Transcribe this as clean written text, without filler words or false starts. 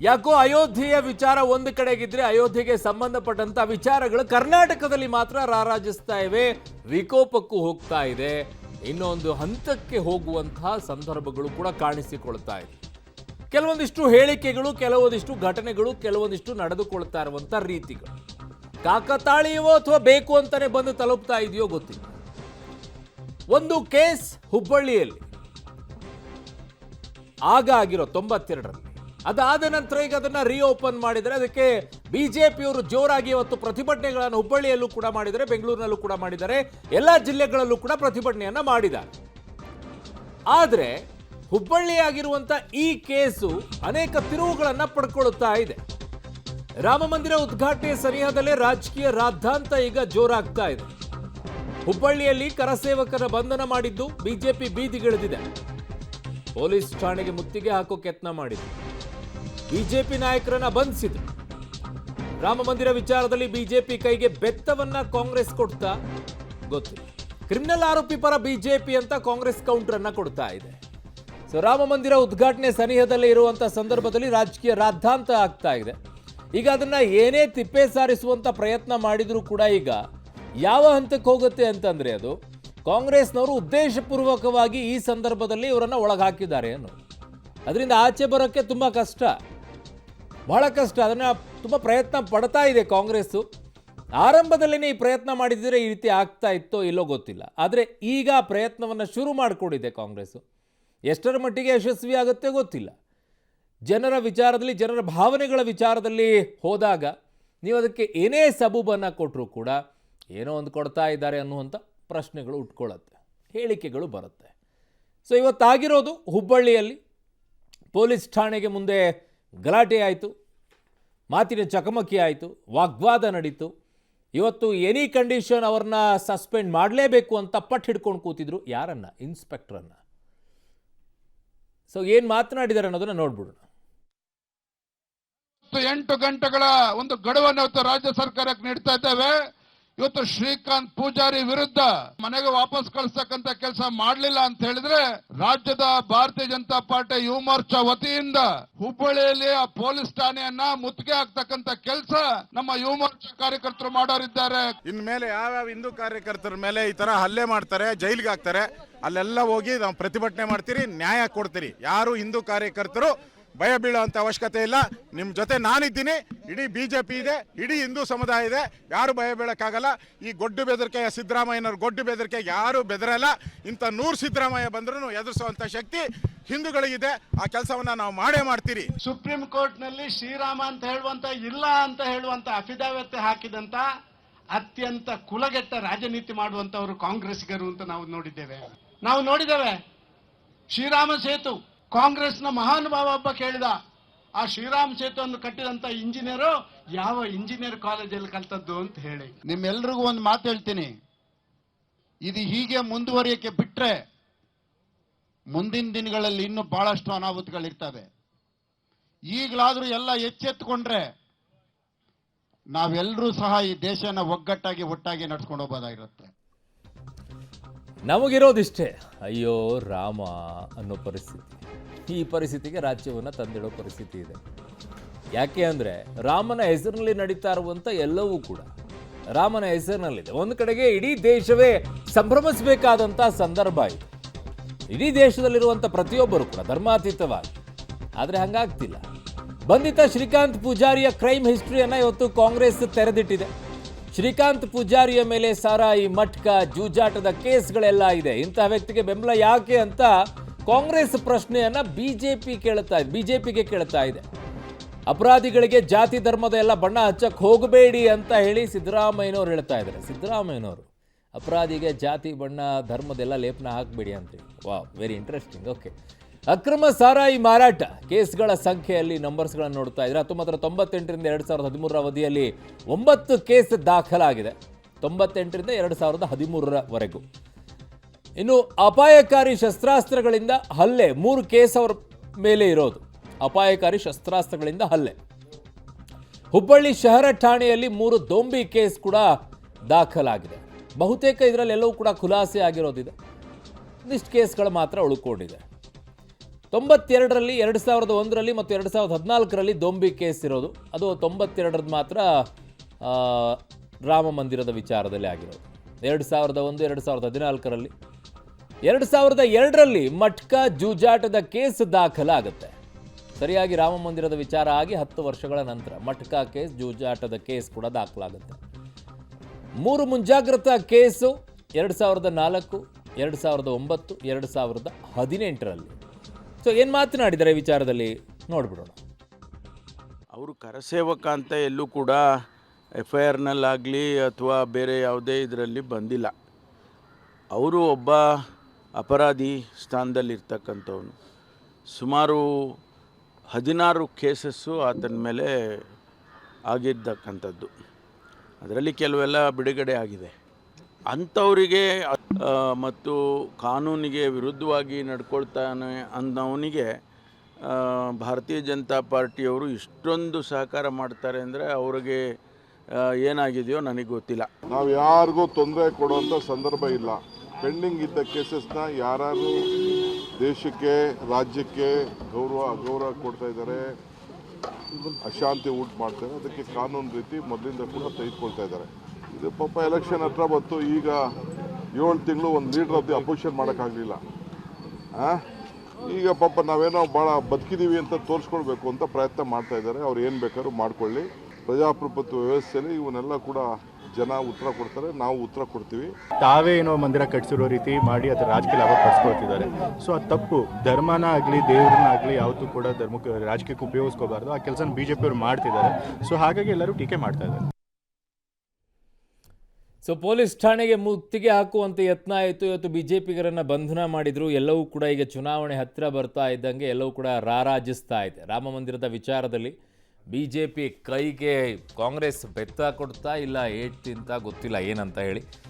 ಯಾಕೋ ಅಯೋಧ್ಯೆಯ ವಿಚಾರ ಒಂದು ಕಡೆಗಿದ್ರೆ ಅಯೋಧ್ಯೆಗೆ ಸಂಬಂಧಪಟ್ಟಂತ ವಿಚಾರಗಳು ಕರ್ನಾಟಕದಲ್ಲಿ ಮಾತ್ರ ರಾರಾಜಿಸ್ತಾ ಇವೆ, ವಿಕೋಪಕ್ಕೂ ಹೋಗ್ತಾ ಇದೆ, ಇನ್ನೊಂದು ಹಂತಕ್ಕೆ ಹೋಗುವಂತಹ ಸಂದರ್ಭಗಳು ಕೂಡ ಕಾಣಿಸಿಕೊಳ್ತಾ ಇದೆ. ಕೆಲವೊಂದಿಷ್ಟು ಹೇಳಿಕೆಗಳು, ಕೆಲವೊಂದಿಷ್ಟು ಘಟನೆಗಳು, ಕೆಲವೊಂದಿಷ್ಟು ನಡೆದುಕೊಳ್ತಾ ಇರುವಂತ ರೀತಿಗಳು ಕಾಕತಾಳೀಯವೋ ಅಥವಾ ಬೇಕು ಅಂತಾನೆ ಬಂದು ತಲುಪ್ತಾ ಇದೆಯೋ ಗೊತ್ತಿಲ್ಲ. ಒಂದು ಕೇಸ್ ಹುಬ್ಬಳ್ಳಿಯಲ್ಲಿ ಆಗ ಆಗಿರೋ 92ರಲ್ಲಿ, ಅದಾದ ನಂತರ ಈಗ ಅದನ್ನ ರೀಓಪನ್ ಮಾಡಿದರೆ ಅದಕ್ಕೆ ಬಿಜೆಪಿಯವರು ಜೋರಾಗಿ ಇವತ್ತು ಪ್ರತಿಭಟನೆಗಳನ್ನು ಹುಬ್ಬಳ್ಳಿಯಲ್ಲೂ ಕೂಡ ಮಾಡಿದ್ದಾರೆ, ಬೆಂಗಳೂರಿನಲ್ಲೂ ಕೂಡ ಮಾಡಿದ್ದಾರೆ, ಎಲ್ಲ ಜಿಲ್ಲೆಗಳಲ್ಲೂ ಕೂಡ ಪ್ರತಿಭಟನೆಯನ್ನ ಮಾಡಿದ್ದಾರೆ. ಆದರೆ ಹುಬ್ಬಳ್ಳಿಯಾಗಿರುವಂತ ಈ ಕೇಸು ಅನೇಕ ತಿರುವುಗಳನ್ನ ಪಡ್ಕೊಳ್ಳುತ್ತಾ ಇದೆ. ರಾಮ ಮಂದಿರ ಉದ್ಘಾಟನೆ ಸನಿಹದಲ್ಲೇ ರಾಜಕೀಯ ರಾದ್ಧಾಂತ ಈಗ ಜೋರಾಗ್ತಾ ಇದೆ. ಹುಬ್ಬಳ್ಳಿಯಲ್ಲಿ ಕರಸೇವಕರ ಬಂಧನ ಮಾಡಿದ್ದು ಬಿಜೆಪಿ ಬೀದಿಗಿಳಿದಿದೆ. ಪೊಲೀಸ್ ಠಾಣೆಗೆ ಮುತ್ತಿಗೆ ಹಾಕೋಕೆ ಯತ್ನ ಮಾಡಿದ್ರು, ಬಿಜೆಪಿ ನಾಯಕರನ್ನ ಬಂಧಿಸಿದ್ರು. ರಾಮ ಮಂದಿರ ವಿಚಾರದಲ್ಲಿ ಬಿಜೆಪಿ ಕೈಗೆ ಬೆತ್ತವನ್ನ ಕಾಂಗ್ರೆಸ್ ಕೊಡ್ತಾ ಗೊತ್ತಿಲ್ಲ. ಕ್ರಿಮಿನಲ್ ಆರೋಪಿ ಪರ ಬಿಜೆಪಿ ಅಂತ ಕಾಂಗ್ರೆಸ್ ಕೌಂಟರ್ ಅನ್ನ ಕೊಡ್ತಾ ಇದೆ. ಸೊ ರಾಮ ಮಂದಿರ ಉದ್ಘಾಟನೆ ಸನಿಹದಲ್ಲೇ ಇರುವಂತ ಸಂದರ್ಭದಲ್ಲಿ ರಾಜಕೀಯ ರಾದ್ಧಾಂತ ಆಗ್ತಾ ಇದೆ. ಈಗ ಅದನ್ನ ಏನೇ ತಿಪ್ಪೆ ಸಾರಿಸುವಂತ ಪ್ರಯತ್ನ ಮಾಡಿದ್ರು ಕೂಡ ಈಗ ಯಾವ ಹಂತಕ್ಕೆ ಹೋಗುತ್ತೆ ಅಂತಂದ್ರೆ ಅದು ಕಾಂಗ್ರೆಸ್ನವರು ಉದ್ದೇಶಪೂರ್ವಕವಾಗಿ ಈ ಸಂದರ್ಭದಲ್ಲಿ ಇವರನ್ನ ಒಳಗಾಕಿದ್ದಾರೆ ಅನ್ನೋ, ಅದರಿಂದ ಆಚೆ ಬರೋಕ್ಕೆ ತುಂಬಾ ಕಷ್ಟ, ಬಹಳ ಕಷ್ಟ. ಅದನ್ನ ತುಂಬಾ ಪ್ರಯತ್ನ ಪಡ್ತಾ ಇದೆ ಕಾಂಗ್ರೆಸ್ಸು. ಆರಂಭದಲ್ಲೇ ಈ ಪ್ರಯತ್ನ ಮಾಡಿದ್ರೆ ಈ ರೀತಿ ಆಗ್ತಾ ಇತ್ತೋ ಇಲ್ಲೋ ಗೊತ್ತಿಲ್ಲ, ಆದರೆ ಈಗ ಪ್ರಯತ್ನವನ್ನು ಶುರು ಮಾಡಿಕೊಂಡಿದೆ ಕಾಂಗ್ರೆಸ್ಸು. ಎಷ್ಟರ ಮಟ್ಟಿಗೆ ಯಶಸ್ವಿ ಆಗುತ್ತೆ ಗೊತ್ತಿಲ್ಲ. ಜನರ ವಿಚಾರದಲ್ಲಿ, ಜನರ ಭಾವನೆಗಳ ವಿಚಾರದಲ್ಲಿ ಹೋದಾಗ ನೀವು ಅದಕ್ಕೆ ಏನೇ ಸಬೂಬನ್ನು ಕೊಟ್ಟರೂ ಕೂಡ ಏನೋ ಒಂದು ಕೊಡ್ತಾ ಇದ್ದಾರೆ ಅನ್ನುವಂಥ ಪ್ರಶ್ನೆಗಳು ಉಟ್ಕೊಳ್ಳುತ್ತೆ, ಹೇಳಿಕೆಗಳು ಬರುತ್ತೆ. ಸೊ ಇವತ್ತಾಗಿರೋದು ಹುಬ್ಬಳ್ಳಿಯಲ್ಲಿ ಪೊಲೀಸ್ ಠಾಣೆಗೆ ಮುಂದೆ ಗಲಾಟೆ ಆಯಿತು, ಮಾತಿನ ಚಕಮಕಿ ಆಯಿತು, ವಾಗ್ವಾದ ನಡೀತು. ಇವತ್ತು ಎನಿ ಕಂಡೀಷನ್ ಅವ್ರನ್ನ ಸಸ್ಪೆಂಡ್ ಮಾಡಲೇಬೇಕು ಅಂತ ಪಟ್ಟು ಹಿಡ್ಕೊಂಡು ಕೂತಿದ್ರು. ಯಾರನ್ನ? ಇನ್ಸ್ಪೆಕ್ಟ್ರನ್ನ. ಸೊ ಏನು ಮಾತನಾಡಿದ್ದಾರೆ ಅನ್ನೋದನ್ನ ನೋಡ್ಬಿಡೋಣ. 8 ಗಂಟೆಗಳ ಒಂದು ಗಡುವನ್ನು ಇವತ್ತು ರಾಜ್ಯ ಸರ್ಕಾರಕ್ಕೆ ನೀಡ್ತಾ ಇದ್ದೇವೆ. ಇವತ್ತು ಶ್ರೀಕಾಂತ್ ಪೂಜಾರಿ ವಿರುದ್ಧ ಮನೆಗೆ ವಾಪಸ್ ಕಳಿಸ್ತಕ್ಕಂತ ಕೆಲಸ ಮಾಡಲಿಲ್ಲ ಅಂತ ಹೇಳಿದ್ರೆ ರಾಜ್ಯದ ಭಾರತೀಯ ಜನತಾ ಪಾರ್ಟಿ ಯುವ ಮೋರ್ಚಾ ವತಿಯಿಂದ ಹುಬ್ಬಳ್ಳಿಯಲ್ಲಿ ಆ ಪೊಲೀಸ್ ಠಾಣೆಯನ್ನ ಮುತ್ತಿಗೆ ಹಾಕ್ತಕ್ಕಂತ ಕೆಲಸ ನಮ್ಮ ಯುವ ಮೋರ್ಚಾ ಕಾರ್ಯಕರ್ತರು ಮಾಡೋರಿದ್ದಾರೆ. ಇನ್ಮೇಲೆ ಯಾವ್ಯಾವ ಹಿಂದೂ ಕಾರ್ಯಕರ್ತರ ಮೇಲೆ ಈ ತರ ಹಲ್ಲೆ ಮಾಡ್ತಾರೆ, ಜೈಲಿಗೆ ಹಾಕ್ತಾರೆ, ಅಲ್ಲೆಲ್ಲ ಹೋಗಿ ನಾವು ಪ್ರತಿಭಟನೆ ಮಾಡ್ತೀರಿ, ನ್ಯಾಯ ಕೊಡ್ತೀರಿ. ಯಾರು ಹಿಂದೂ ಕಾರ್ಯಕರ್ತರು ಭಯ ಬೀಳುವಂತ ಅವಶ್ಯಕತೆ ಇಲ್ಲ. ನಿಮ್ ಜೊತೆ ನಾನಿದ್ದೀನಿ, ಇಡೀ ಬಿಜೆಪಿ ಇದೆ, ಇಡೀ ಹಿಂದೂ ಸಮುದಾಯ ಇದೆ, ಯಾರು ಭಯ ಬೀಳಕ್ಕಾಗಲ್ಲ. ಈ ಗೊಡ್ಡು ಬೆದರಿಕೆ ಸಿದ್ದರಾಮಯ್ಯನವ್ರ ಗೊಡ್ಡು ಬೆದರಿಕೆ ಯಾರು ಬೆದರಲ್ಲ. ಇಂಥ 100 ಸಿದ್ದರಾಮಯ್ಯ ಬಂದ್ರೂ ಎದುರಿಸುವಂತ ಶಕ್ತಿ ಹಿಂದೂಗಳಿಗಿದೆ. ಆ ಕೆಲಸವನ್ನ ನಾವು ಮಾಡೇ ಮಾಡ್ತೀರಿ. ಸುಪ್ರೀಂ ಕೋರ್ಟ್ ನಲ್ಲಿ ಶ್ರೀರಾಮ ಅಂತ ಹೇಳುವಂತ ಇಲ್ಲ ಅಂತ ಹೇಳುವಂತ ಅಫಿಡವಿಟ್ ಹಾಕಿದಂತ ಅತ್ಯಂತ ಕುಲಗೆಟ್ಟ ರಾಜನೀತಿ ಮಾಡುವಂತವರು ಕಾಂಗ್ರೆಸ್ಗರು ಅಂತ ನಾವು ನೋಡಿದ್ದೇವೆ. ಶ್ರೀರಾಮ ಸೇತು ಕಾಂಗ್ರೆಸ್ನ ಮಹಾನುಭಾವ ಒಬ್ಬ ಕೇಳಿದ, ಆ ಶ್ರೀರಾಮ ಸೇತುವನ್ನು ಕಟ್ಟಿದಂತ ಇಂಜಿನಿಯರು ಯಾವ ಇಂಜಿನಿಯರ್ ಕಾಲೇಜಲ್ಲಿ ಕಲ್ತದ್ದು ಅಂತ ಹೇಳಿ. ನಿಮ್ಮೆಲ್ರಿಗೂ ಒಂದು ಮಾತು ಹೇಳ್ತೀನಿ, ಇದು ಹೀಗೆ ಮುಂದುವರಿಯಕ್ಕೆ ಬಿಟ್ರೆ ಮುಂದಿನ ದಿನಗಳಲ್ಲಿ ಇನ್ನೂ ಬಹಳಷ್ಟು ಅನಾಹುತಗಳಿರ್ತವೆ. ಈಗಲಾದ್ರೂ ಎಲ್ಲ ಎಚ್ಚೆತ್ತುಕೊಂಡ್ರೆ ನಾವೆಲ್ಲರೂ ಸಹ ಈ ದೇಶನ ಒಟ್ಟಾಗಿ ನಡ್ಸ್ಕೊಂಡು ಹೋಗೋದಾಗಿರುತ್ತೆ. ನಮಗಿರೋದಿಷ್ಟೇ, ಅಯ್ಯೋ ರಾಮ ಅನ್ನೋ ಪರಿಸ್ಥಿತಿ. ಈ ಪರಿಸ್ಥಿತಿಗೆ ರಾಜ್ಯವನ್ನು ತಂದಿಡೋ ಪರಿಸ್ಥಿತಿ ಇದೆ. ಯಾಕೆ ಅಂದರೆ ರಾಮನ ಹೆಸರಿನಲ್ಲಿ ನಡೀತಾ ಇರುವಂಥ ಎಲ್ಲವೂ ಕೂಡ ರಾಮನ ಹೆಸರಿನಲ್ಲಿದೆ. ಒಂದು ಕಡೆಗೆ ಇಡೀ ದೇಶವೇ ಸಂಭ್ರಮಿಸಬೇಕಾದಂಥ ಸಂದರ್ಭ ಇದು, ಇಡೀ ದೇಶದಲ್ಲಿರುವಂಥ ಪ್ರತಿಯೊಬ್ಬರು ಕೂಡ ಧರ್ಮಾತೀತವಾಗಿ. ಆದರೆ ಹಂಗಾಗ್ತಿಲ್ಲ. ಬಂಧಿತ ಶ್ರೀಕಾಂತ್ ಪೂಜಾರಿಯ ಕ್ರೈಮ್ ಹಿಸ್ಟ್ರಿಯನ್ನು ಇವತ್ತು ಕಾಂಗ್ರೆಸ್ ತೆರೆದಿಟ್ಟಿದೆ. ಶ್ರೀಕಾಂತ್ ಪೂಜಾರಿಯ ಮೇಲೆ ಸಾರಾಯಿ, ಮಟ್ಕ, ಜೂಜಾಟದ ಕೇಸ್ಗಳೆಲ್ಲ ಇದೆ. ಇಂತಹ ವ್ಯಕ್ತಿಗೆ ಬೆಂಬಲ ಯಾಕೆ ಅಂತ ಕಾಂಗ್ರೆಸ್ ಪ್ರಶ್ನೆಯನ್ನ ಬಿಜೆಪಿಗೆ ಕೇಳ್ತಾ ಇದೆ. ಅಪರಾಧಿಗಳಿಗೆ ಜಾತಿ ಧರ್ಮದ ಎಲ್ಲ ಬಣ್ಣ ಹಚ್ಚಕ್ಕೆ ಹೋಗಬೇಡಿ ಅಂತ ಹೇಳಿ ಸಿದ್ದರಾಮಯ್ಯನವರು ಹೇಳ್ತಾ ಇದ್ದಾರೆ. ಸಿದ್ದರಾಮಯ್ಯನವರು ಅಪರಾಧಿಗೆ ಜಾತಿ ಬಣ್ಣ ಧರ್ಮದೆಲ್ಲ ಲೇಪನ ಹಾಕಬೇಡಿ ಅಂತೇಳಿ. Wow, very interesting. ಓಕೆ, ಅಕ್ರಮ ಸಾರಾಯಿ ಮಾರಾಟ ಕೇಸ್ಗಳ ಸಂಖ್ಯೆಯಲ್ಲಿ ನಂಬರ್ಸ್ಗಳನ್ನು ನೋಡ್ತಾ ಇದ್ರೆ 1998ರಿಂದ 2013 ಅವಧಿಯಲ್ಲಿ 9 ಕೇಸ್ ದಾಖಲಾಗಿದೆ. 98ರಿಂದ 2013ರವರೆಗೂ. ಇನ್ನು ಅಪಾಯಕಾರಿ ಶಸ್ತ್ರಾಸ್ತ್ರಗಳಿಂದ ಹಲ್ಲೆ 3 ಕೇಸ್ ಅವರ ಮೇಲೆ ಇರೋದು. ಅಪಾಯಕಾರಿ ಶಸ್ತ್ರಾಸ್ತ್ರಗಳಿಂದ ಹಲ್ಲೆ. ಹುಬ್ಬಳ್ಳಿ ಶಹರ ಠಾಣೆಯಲ್ಲಿ 3 ದೊಂಬಿ ಕೇಸ್ ಕೂಡ ದಾಖಲಾಗಿದೆ. ಬಹುತೇಕ ಇದರಲ್ಲಿ ಎಲ್ಲವೂ ಕೂಡ ಖುಲಾಸೆ ಆಗಿರೋದಿದೆ. ಒಂದಿಷ್ಟು ಕೇಸ್ಗಳು ಮಾತ್ರ ಉಳ್ಕೊಂಡಿದೆ. 92ರಲ್ಲಿ 2001ರಲ್ಲಿ ಮತ್ತು 2014ರಲ್ಲಿ ದೊಂಬಿ ಕೇಸ್ ಇರೋದು. ಅದು 92ರದ್ದು ಮಾತ್ರ ರಾಮ ಮಂದಿರದ ವಿಚಾರದಲ್ಲಿ ಆಗಿರೋದು. 2001, 2014ರಲ್ಲಿ 2002ರಲ್ಲಿ ಮಟ್ಕಾ ಜೂಜಾಟದ ಕೇಸ್ ದಾಖಲಾಗುತ್ತೆ. ಸರಿಯಾಗಿ ರಾಮ ಮಂದಿರದ ವಿಚಾರ ಆಗಿ 10 ವರ್ಷಗಳ ನಂತರ ಮಟ್ಕಾ ಕೇಸ್, ಜೂಜಾಟದ ಕೇಸ್ ಕೂಡ ದಾಖಲಾಗುತ್ತೆ. 3 ಮುಂಜಾಗ್ರತಾ ಕೇಸು 2004, 2009, 2018ರಲ್ಲಿ. ಸೊ ಏನು ಮಾತನಾಡಿದ್ದಾರೆ ವಿಚಾರದಲ್ಲಿ ನೋಡ್ಬಿಡೋಣ. ಅವರು ಕರಸೇವಕ ಅಂತ ಎಲ್ಲೂ ಕೂಡ FIRನಲ್ಲಾಗಲಿ ಅಥವಾ ಬೇರೆ ಯಾವುದೇ ಇದರಲ್ಲಿ ಬಂದಿಲ್ಲ. ಅವರು ಒಬ್ಬ ಅಪರಾಧಿ ಸ್ಥಾನದಲ್ಲಿರ್ತಕ್ಕಂಥವನು. ಸುಮಾರು 16 ಕೇಸಸ್ಸು ಆತನ ಮೇಲೆ ಆಗಿರ್ತಕ್ಕಂಥದ್ದು. ಅದರಲ್ಲಿ ಕೆಲವೆಲ್ಲ ಬಿಡುಗಡೆ ಆಗಿದೆ. ಅಂಥವರಿಗೆ ಮತ್ತು ಕಾನೂನಿಗೆ ವಿರುದ್ಧವಾಗಿ ನಡ್ಕೊಳ್ತಾನೆ ಅನ್ನೋನಿಗೆ ಭಾರತೀಯ ಜನತಾ ಪಾರ್ಟಿಯವರು ಇಷ್ಟೊಂದು ಸಹಕಾರ ಮಾಡ್ತಾರೆ ಅಂದರೆ ಅವ್ರಿಗೆ ಏನಾಗಿದೆಯೋ ನನಗೆ ಗೊತ್ತಿಲ್ಲ. ನಾವು ಯಾರಿಗೂ ತೊಂದರೆ ಕೊಡುವಂಥ ಸಂದರ್ಭ ಇಲ್ಲ. ಪೆಂಡಿಂಗ್ ಇದ್ದ ಕೇಸಸ್ನ ಯಾರು ದೇಶಕ್ಕೆ, ರಾಜ್ಯಕ್ಕೆ ಅಗೌರವ ಕೊಡ್ತಾ ಇದ್ದಾರೆ, ಅಶಾಂತಿ ಉಂಟು ಮಾಡ್ತಾರೆ, ಅದಕ್ಕೆ ಕಾನೂನು ರೀತಿ ಮೊದಲಿಂದ ಕೂಡ ತೆಗೆದುಕೊಳ್ತಾ ಇದ್ದಾರೆ. ಇದು ಪಾಪ ಎಲೆಕ್ಷನ್ ಹತ್ರ ಬಂತು. ಈಗ 7 ತಿಂಗಳು ಒಂದು ಲೀಡರ್ ಆಫ್ ದಿ ಅಪೋಸಿಷನ್ ಮಾಡೋಕ್ಕಾಗಲಿಲ್ಲ. ಈಗ ಪಾಪ ನಾವೇನೋ ಭಾಳ ಬದುಕಿದ್ದೀವಿ ಅಂತ ತೋರಿಸ್ಕೊಳ್ಬೇಕು ಅಂತ ಪ್ರಯತ್ನ ಮಾಡ್ತಾ ಇದ್ದಾರೆ. ಅವ್ರು ಏನು ಬೇಕಾದ್ರೂ ಮಾಡ್ಕೊಳ್ಳಿ. ಪ್ರಜಾಪ್ರಭುತ್ವ ವ್ಯವಸ್ಥೆಯಲ್ಲಿ ಇವನ್ನೆಲ್ಲ ಕೂಡ ಜನ ಉತ್ತರ ಕೊಡ್ತಾರೆ, ನಾವು ಉತ್ತರ ಕೊಡ್ತೀವಿ. ತಾವೇ ಏನೋ ಮಂದಿರ ಕಟ್ಸಿರೋ ರೀತಿ ಮಾಡಿ ಅದರ ರಾಜಕೀಯ ಲಾಭ ಪಡಿಸ್ಕೊಳ್ತಿದ್ದಾರೆ. ಸೊ ಅದು ತಪ್ಪು. ಧರ್ಮನ ಆಗಲಿ ದೇವ್ರನ್ನ ಆಗಲಿ ಯಾವತ್ತೂ ಕೂಡ ಧರ್ಮಕ್ಕೆ ರಾಜಕೀಯಕ್ಕೆ ಉಪಯೋಗಿಸ್ಕೋಬಾರ್ದು. ಆ ಕೆಲಸ BJP ಅವರು ಮಾಡ್ತಿದ್ದಾರೆ. ಸೊ ಹಾಗಾಗಿ ಎಲ್ಲರೂ ಟೀಕೆ ಮಾಡ್ತಾ ಇದ್ದಾರೆ. ಸೊ ಪೊಲೀಸ್ ಠಾಣೆಗೆ ಮುತ್ತಿಗೆ ಹಾಕುವಂತೆ ಯತ್ನ ಆಯಿತು. ಇವತ್ತು BJPಗರನ್ನು ಬಂಧನ ಮಾಡಿದ್ರು. ಎಲ್ಲವೂ ಕೂಡ ಈಗ ಚುನಾವಣೆ ಹತ್ತಿರ ಬರ್ತಾ ಇದ್ದಂಗೆ ಎಲ್ಲವೂ ಕೂಡ ರಾರಾಜಿಸ್ತಾ ಇದೆ. ರಾಮ ಮಂದಿರದ ವಿಚಾರದಲ್ಲಿ BJP ಕೈಗೆ ಕಾಂಗ್ರೆಸ್ ಬೆತ್ತ ಕೊಡ್ತಾ ಇಲ್ಲ ಏಟ್ ತಿಂತ ಗೊತ್ತಿಲ್ಲ ಏನಂತ ಹೇಳಿ.